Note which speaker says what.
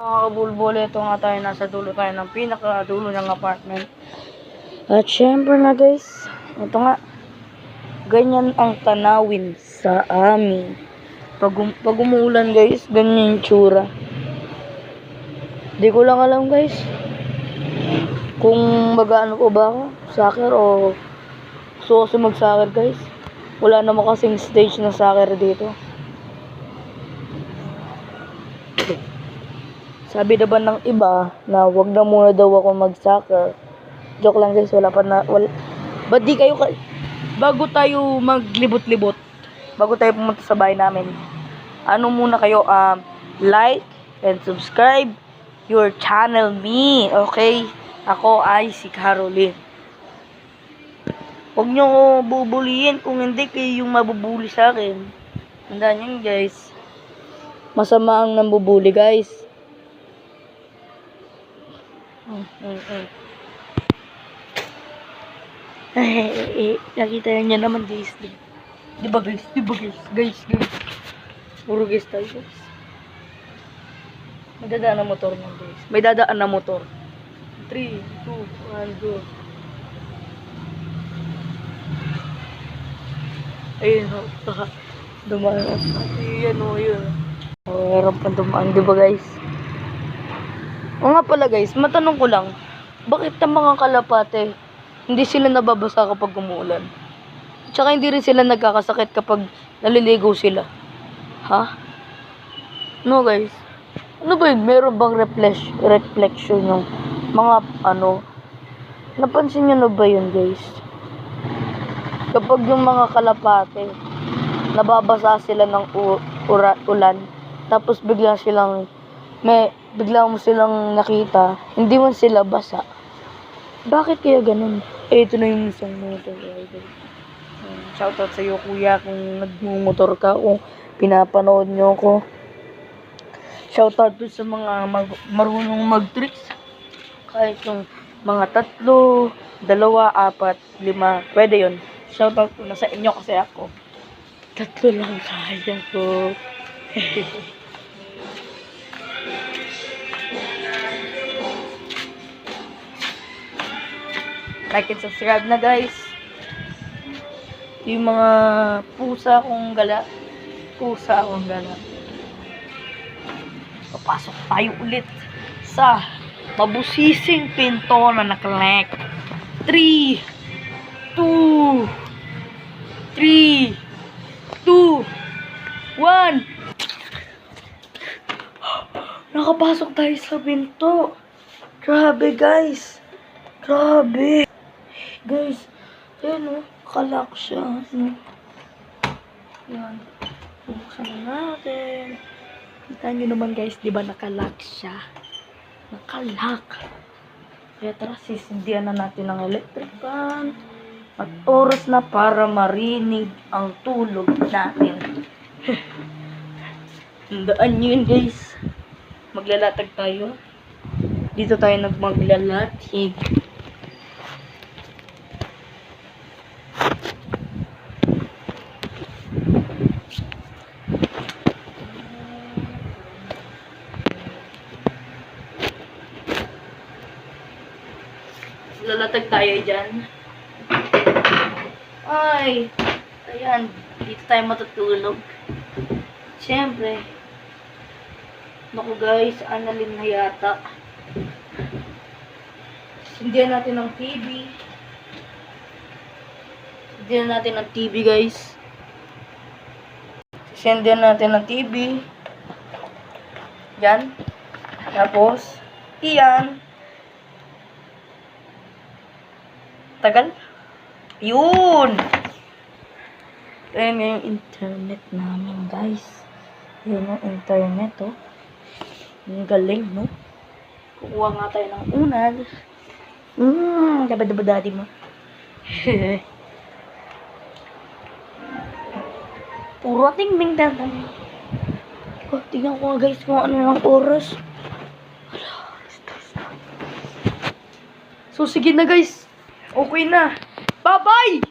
Speaker 1: Mga kabulbol, ito nga tayo, nasa dulo tayo ng pinakadulo ng apartment. At syempre na guys, ito nga, ganyan ang tanawin sa amin. Pag umuulan guys, ganyan yung tsura. Di ko lang alam guys, kung mag-ano ko ba ako, soccer o gusto ko kasi mag-soccer guys. Wala naman kasing stage na soccer dito. Sabi naman ng iba na wag na muna daw ako mag-soccer. Joke lang guys, ba't di kayo, bago tayo maglibot-libot, bago tayo pumunta sa bahay namin, ano muna kayo, like and subscribe your channel me, okay? Ako ay si Caroline. Huwag nyo ko bubulihin, kung hindi kayo yung mabubuli sa akin. Tandaan nyo guys, masama ang nambubuli guys. Nakita niya naman guys. Diba guys? Guys. Puro guys tayo guys. May dadaan na motor niyan guys. May dadaan na motor. 3, 2, 1, go. Ayun o. Dumaan o. Ayan o, yun. Meron pa dumaan, diba guys? O nga pala guys, matanong ko lang, bakit ang mga kalapate, hindi sila nababasa kapag umuulan? Tsaka hindi rin sila nagkakasakit kapag naliligo sila? Ha? No guys? Ano ba yun? Meron bang reflection yung mga ano? Napansin nyo na ba yun guys? Kapag yung mga kalapate, nababasa sila ng ulan, tapos bigla mo silang nakita, hindi man sila basa. Bakit kaya ganun? Ito na yung isang motor. Shoutout sa iyo kuya kung nagmumotor ka, kung pinapanood nyo ko. Shoutout sa mga marunong mag-tricks. Kahit yung mga 3, 2, 4, 5, pwede yun. Shoutout ko na sa inyo kasi ako 3 lang kaya ko. Like and subscribe na guys. Yung mga pusa akong gala. Papasok tayo ulit sa mabusising pinto na nakalek. 3, 2, 1. Nakapasok tayo sa pinto. Grabe guys. Grabe. Guys, ayan o, kalak siya. Yan. Bubuksan na natin. Kita nyo naman guys, di ba nakalak siya? Nakalak. Kaya tara, sisindihan na natin ang electric fan. At oras na para marinig ang tulog natin. Tandaan nyo yun guys. Maglalatag tayo. Dito tayo maglalatag. Lalatag tayo dyan. Ay, ayan, dito tayo matutulog. Siyempre, naku guys, analin na yata. Sindihan natin ng TV. Sindihan natin ng TV guys. Sindihan natin ng TV. Yan. Tapos, iyan. Tagal. Yun! Ayan yung internet namin, guys. Ayan yung internet, oh. Ang galing, no? Kukuha nga tayo ng unan. Daba daddy mo. Puro ting-bing daddy. Oh, tingnan ko nga, guys, kung ano ng oras. So, sige na, guys. Okay na. Bye-bye!